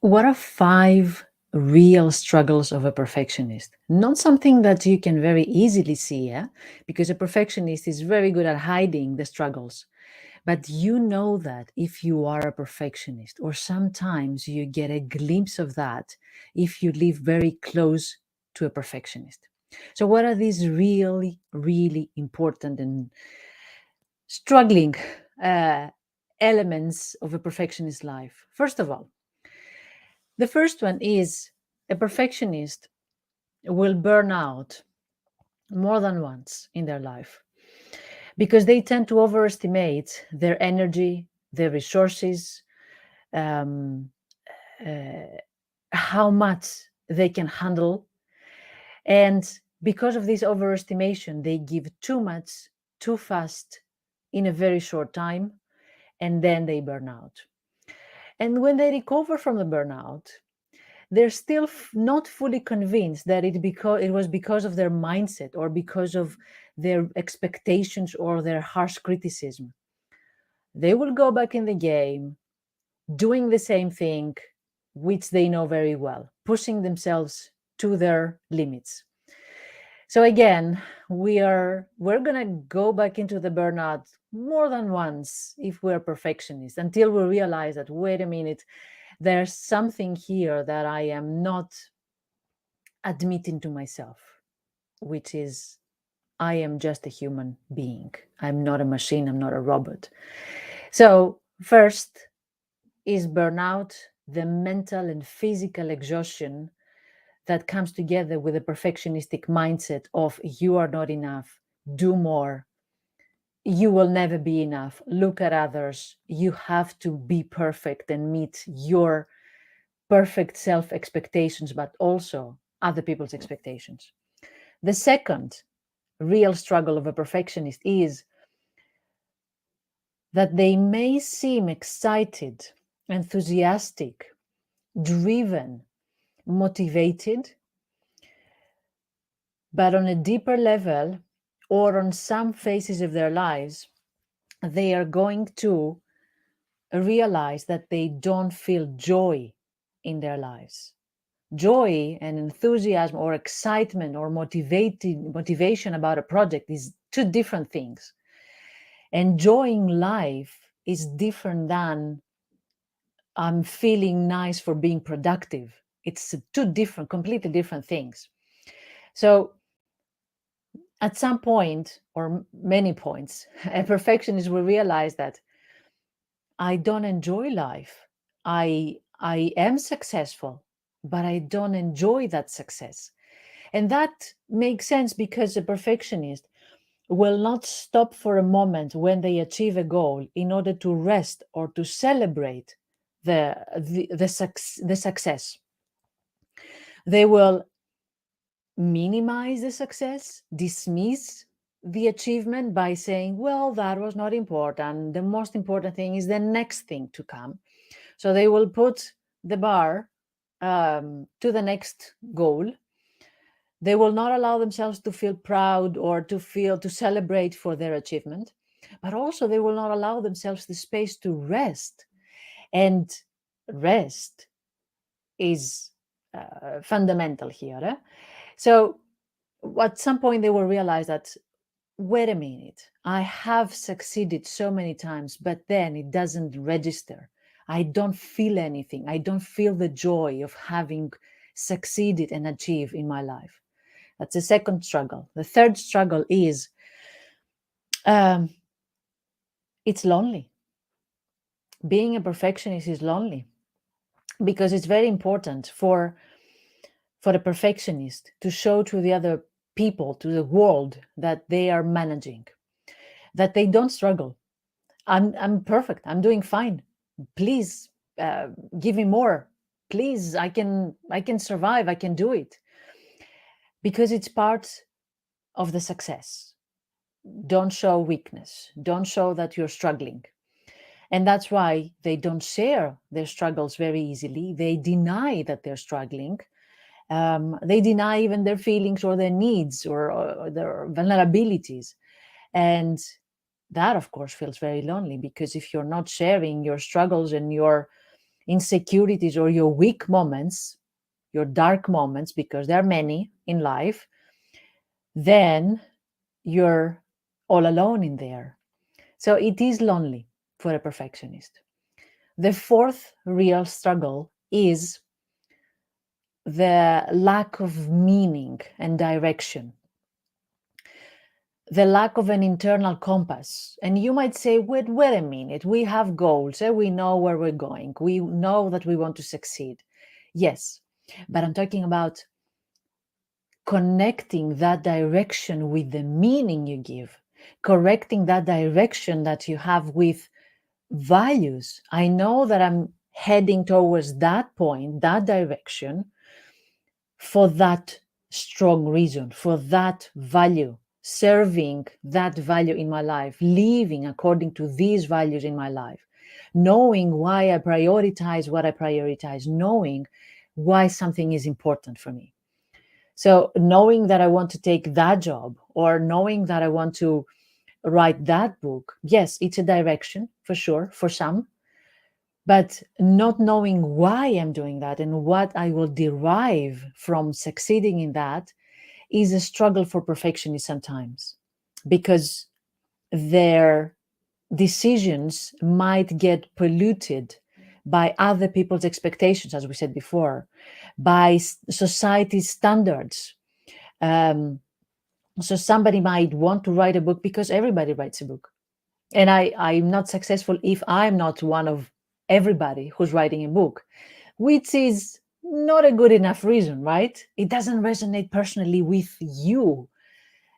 What are 5 real struggles of a perfectionist? Not something that you can very easily see, because a perfectionist is very good at hiding the struggles. But you know that if you are a perfectionist, or sometimes you get a glimpse of that if you live very close to a perfectionist. So, what are these really, really important and struggling uh, elements of a perfectionist life? First of all, the first one is a perfectionist will burn out more than once in their life because they tend to overestimate their energy, their resources, um, uh, how much they can handle. And because of this overestimation, they give too much, too fast, in a very short time, and then they burn out. And when they recover from the burnout, they're still not fully convinced that it was because of their mindset or because of their expectations or their harsh criticism. They will go back in the game doing the same thing which they know very well, pushing themselves to their limits. So again, we're going to go back into the burnout more than once if we're perfectionists, until we realize that, wait a minute, there's something here that I am not admitting to myself, which is I am just a human being. I'm not a machine, I'm not a robot. So, first is burnout, the mental and physical exhaustion that comes together with a perfectionistic mindset of you are not enough, do more, you will never be enough, look at others, you have to be perfect and meet your perfect self expectations, but also other people's expectations. The second real struggle of a perfectionist is that they may seem excited, enthusiastic, driven, motivated, but on a deeper level or on some phases of their lives, they are going to realize that they don't feel joy in their lives. Joy and enthusiasm or excitement or motivation about a project is two different things. Enjoying life is different than I'm feeling nice for being productive. It's two different, completely different things. So at some point, or many points, a perfectionist will realize that I don't enjoy life. I am successful, but I don't enjoy that success. And that makes sense because a perfectionist will not stop for a moment when they achieve a goal in order to rest or to celebrate the success. They will minimize the success, dismiss the achievement by saying, well, that was not important. The most important thing is the next thing to come. So they will put the bar to the next goal. They will not allow themselves to feel proud or to celebrate for their achievement, but also they will not allow themselves the space to rest. And rest is fundamental here. So at some point they will realize that, wait a minute, I have succeeded so many times, but then it doesn't register. I don't feel anything. I don't feel the joy of having succeeded and achieved in my life. That's the second struggle. The third struggle is um, it's lonely. Being a perfectionist is lonely because it's very important for the perfectionist to show to the other people, to the world, that they are managing, that they don't struggle. I'm perfect. I'm doing fine. Please give me more. Please, I can survive. I can do it, because it's part of the success. Don't show weakness. Don't show that you're struggling. And that's why they don't share their struggles very easily. They deny that they're struggling. They deny even their feelings or their needs or their vulnerabilities. And that, of course, feels very lonely, because if you're not sharing your struggles and insecurities or your weak moments, your dark moments, because there are many in life, then you're all alone in there. So it is lonely for a perfectionist. The fourth real struggle is the lack of meaning and direction, the lack of an internal compass. And you might say, wait a minute, we have goals, we know where we're going, we know that we want to succeed. Yes, but I'm talking about connecting that direction with the meaning you give, correcting that direction that you have with values. I know that I'm heading towards that point, that direction, for that strong reason, for that value, serving that value in my life, living according to these values in my life, knowing why I prioritize what I prioritize, knowing why something is important for me. So, knowing that I want to take that job, or knowing that I want to write that book, yes, it's a direction for sure, for some. But not knowing why I'm doing that and what I will derive from succeeding in that is a struggle for perfectionists sometimes, because their decisions might get polluted by other people's expectations, as we said before, by society's standards. So somebody might want to write a book because everybody writes a book. And I'm not successful if I'm not one of everybody who's writing a book, which is not a good enough reason, right? It doesn't resonate personally with you.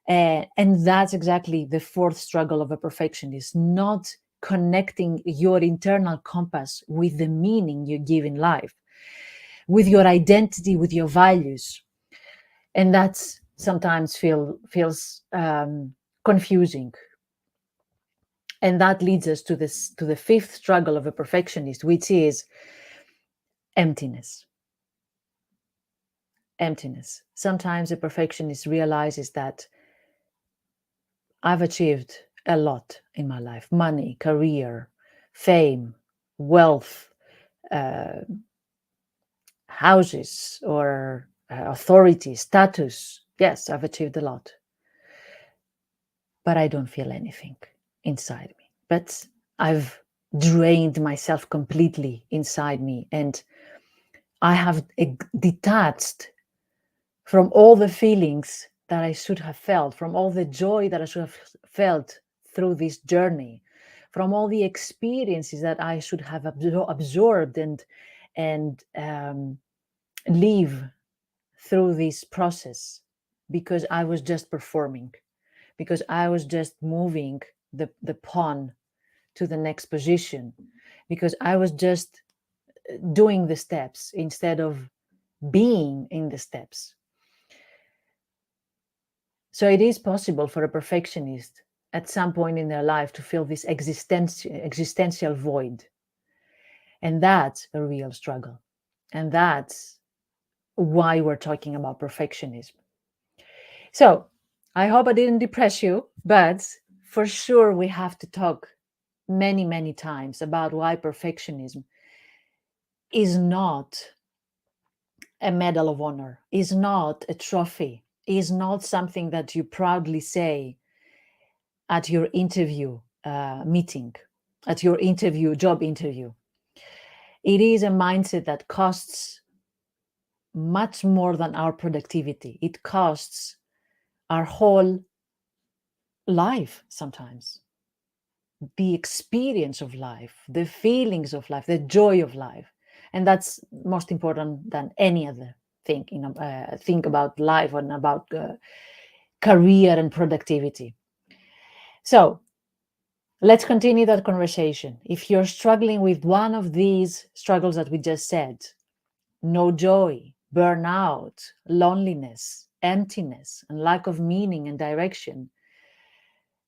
And that's exactly the fourth struggle of a perfectionist, not connecting your internal compass with the meaning you give in life, with your identity, with your values. And that's sometimes feels confusing. And that leads us to the fifth struggle of a perfectionist, which is emptiness. Emptiness. Sometimes a perfectionist realizes that I've achieved a lot in my life: money, career, fame, wealth, uh, houses, or authority, status. Yes, I've achieved a lot, but I don't feel anything inside me. But I've drained myself completely inside me, and I have detached from all the feelings that I should have felt, from all the joy that I should have felt through this journey, from all the experiences that I should have absorbed and live through this process, because I was just performing, because I was just moving the pawn to the next position, because I was just doing the steps instead of being in the steps. So it is possible for a perfectionist at some point in their life to feel this existential void. And that's a real struggle. And that's why we're talking about perfectionism. So I hope I didn't depress you, but for sure we have to talk many, many times about why perfectionism is not a medal of honor, is not a trophy, is not something that you proudly say at your interview meeting, at your job interview. It is a mindset that costs much more than our productivity. It costs our whole life sometimes, the experience of life, the feelings of life, the joy of life. And that's most important than any other thing. Think about life and about career and productivity. So let's continue that conversation. If you're struggling with one of these struggles that we just said, no joy, burnout, loneliness, emptiness, and lack of meaning and direction,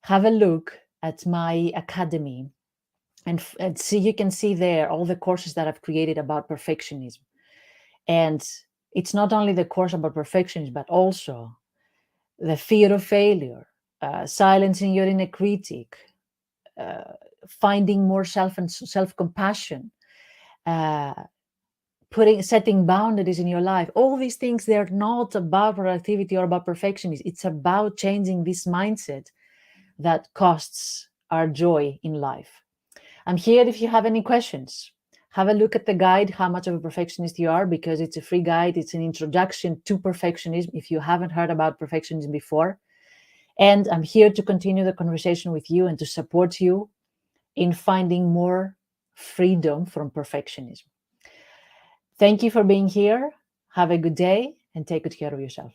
have a look at my academy and see, you can see there all the courses that I've created about perfectionism. And it's not only the course about perfectionism, but also the fear of failure, silencing your inner critic, finding more self and self-compassion, uh, setting boundaries in your life. All these things, they're not about productivity or about perfectionism. It's about changing this mindset that costs our joy in life. I'm here if you have any questions. Have a look at the guide, How Much of a Perfectionist You Are, because it's a free guide. It's an introduction to perfectionism if you haven't heard about perfectionism before. And I'm here to continue the conversation with you and to support you in finding more freedom from perfectionism. Thank you for being here. Have a good day and take good care of yourself.